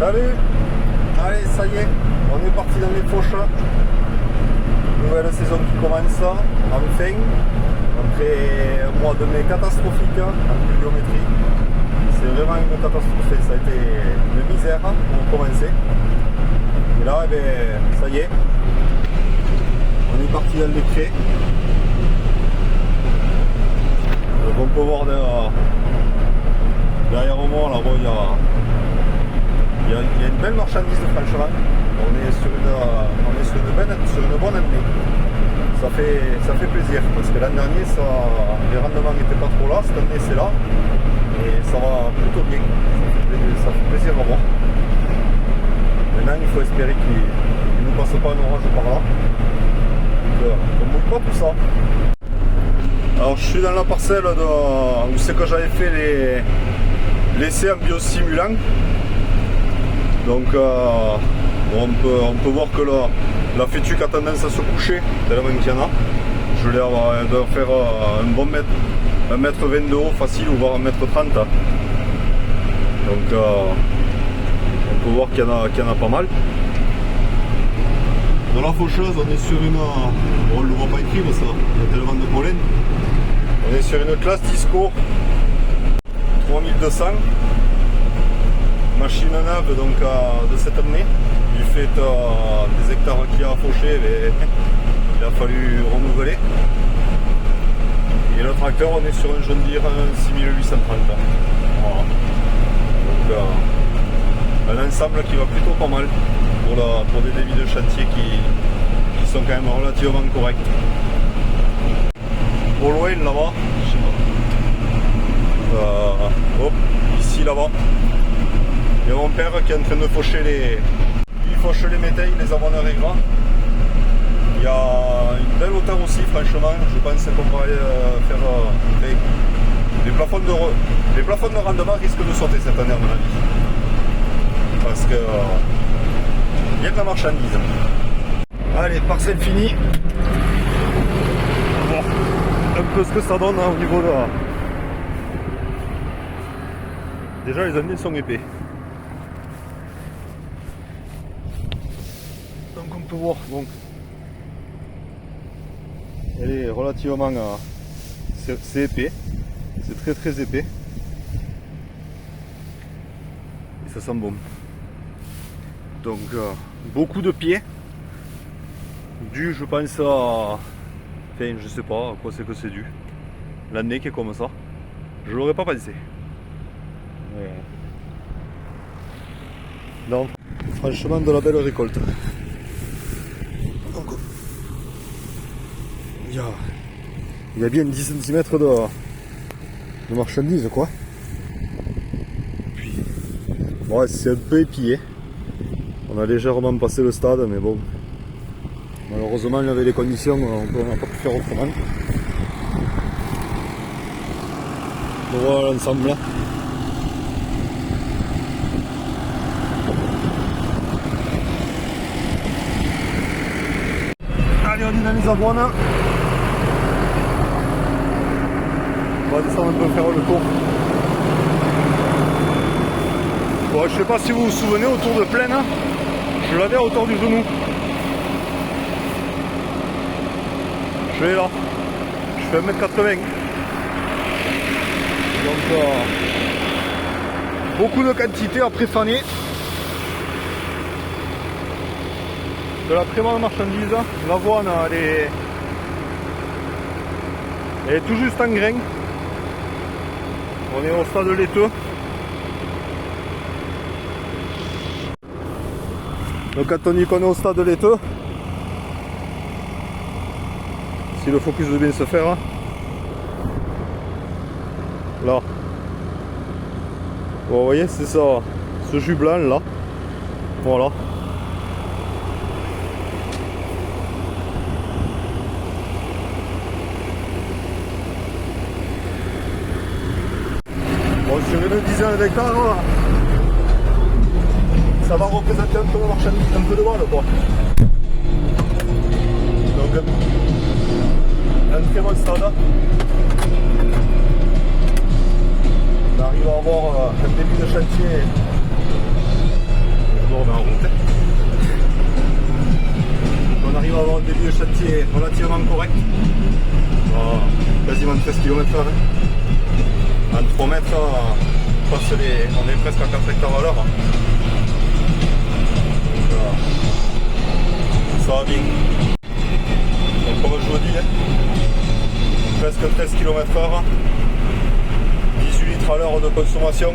Salut. Allez, ça y est, on est parti dans les Fauches. Nouvelle saison qui commence, enfin, après un mois de mai catastrophique en pluviométrie. C'est vraiment une catastrophe, ça a été une misère pour commencer. Et là, eh bien, ça y est, on est parti dans les prés. Donc on peut voir derrière moi, là, bon, il y a une belle marchandise, franchement. On est sur une bonne année. Ça fait plaisir parce que l'an dernier les rendements n'étaient pas trop là. Cette année c'est là et ça va plutôt bien. Ça fait plaisir à voir. Maintenant il faut espérer qu'il ne nous passe pas un orage par là. Donc on ne mouille pas tout ça. Alors je suis dans la parcelle où c'est que j'avais fait l'essai en biosimulant. Donc on peut voir que la fétuque a tendance à se coucher tellement qu'il y en a. Je vais faire un bon mètre, 1m20 de haut facile ou voire 1m30. Donc on peut voir qu'il y en a pas mal. Dans la faucheuse on est sur une... on ne le voit pas écrit mais ça, il y a tellement de pollen. On est sur une classe disco 3200. Machine neuve donc de cette année, du fait des hectares qu'il y a à faucher, il a fallu renouveler. Et le tracteur, on est sur un John Deere 6830. Voilà. Donc un ensemble qui va plutôt pas mal pour des débits de chantier qui sont quand même relativement corrects. Au loin là-bas, je sais pas. Ici là-bas. Il y a mon père qui est en train de faucher il fauche les métailles, les abonneurs et gras. Il y a une belle hauteur aussi, franchement. Je pense qu'on va faire les plafonds de rendement risquent de sauter cette année à mon avis. Parce que il y a de la marchandise. Allez, parcelle finie. Bon, un peu ce que ça donne au niveau de la... Déjà les années sont épais. Donc on peut voir, donc elle est relativement c'est épais, c'est très épais et ça sent bon. Donc beaucoup de pieds, dû je pense à, enfin je sais pas à quoi c'est que c'est dû, l'année qui est comme ça, je l'aurais pas pensé. Donc franchement de la belle récolte. Donc, il y a bien 10 cm de marchandises quoi. Puis, ouais, c'est un peu épillé. On a légèrement passé le stade mais bon. Malheureusement il y avait les conditions, on n'a pas pu faire autrement. Voilà l'ensemble là. Allez, on est dans les avoines. On va descendre un peu faire le tour. Bon, je sais pas si vous vous souvenez, autour de plaine, je l'avais à hauteur du genou. Je vais là. Je fais 1m80. Donc, beaucoup de quantité à préfaner. De la très bonne marchandise, l'avoine elle est tout juste en grain. On est au stade laiteux. Donc quand on dit qu'on est au stade laiteux, si le focus veut bien se faire, là, bon, vous voyez c'est ça, ce jus blanc là, voilà. Bon, sur une dizaine d'hectares, ça va représenter un peu de marchandise, un peu de balle quoi. Donc un très bon stade. On arrive à avoir un début de chantier me remets en route. On arrive à avoir un début de chantier relativement correct. Quasiment 13 km/h. En 3 mètres, on est presque à 4 hectares à l'heure. Ça va bien. Donc comme je vous dis, presque 13 km/h, 18 litres à l'heure de consommation.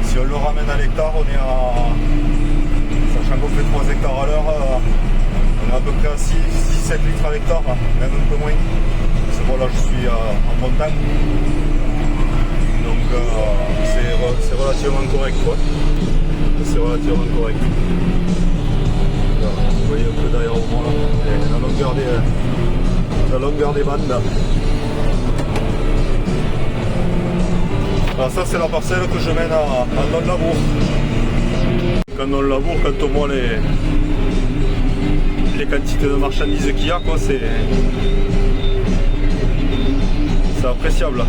Si on le ramène à l'hectare, on est à, sachant qu'on fait 3 hectares à l'heure, on est à peu près à 6-7 litres à l'hectare, même un peu moins. C'est bon, là je suis en montagne, donc c'est relativement correct, quoi. C'est relativement correct. Là, vous voyez un peu derrière au moment là, la longueur des bandes là. Alors ça c'est la parcelle que je mène à non-labour. Quand on laboure, quand on voit les quantités de marchandises qu'il y a, quoi, c'est appréciable.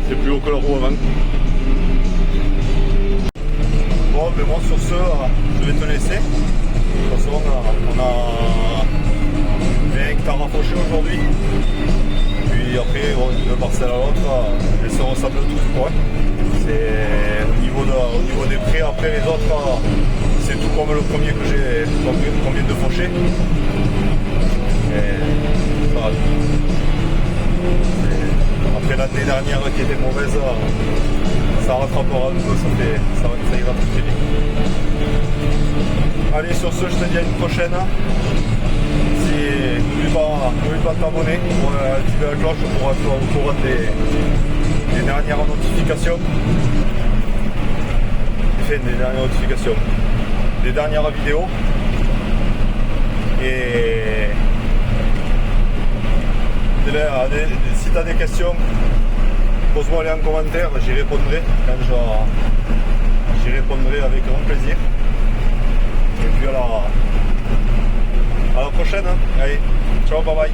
C'est plus haut que le roue avant. Bon, mais moi sur ce, je vais te laisser. De toute façon, on a 20 hectares à faucher aujourd'hui. Puis après, d'une parcelle à l'autre, elles se ressemblent toutes, quoi. C'est au niveau des prix, après les autres, c'est tout comme le premier que j'ai, combien de faucher. Après l'année dernière qui était mauvaise, ça rattrapera un peu, ça ira très vite. Allez, sur ce, je te dis à une prochaine. N'oublie pas de t'abonner pour activer la cloche pour être au courant des dernières notifications. Enfin, des dernières notifications. Des dernières vidéos. Et si tu as des questions, pose-moi les en commentaire, j'y répondrai j'y répondrai avec grand plaisir. Et puis à la prochaine, hein. Allez, ciao, bye bye.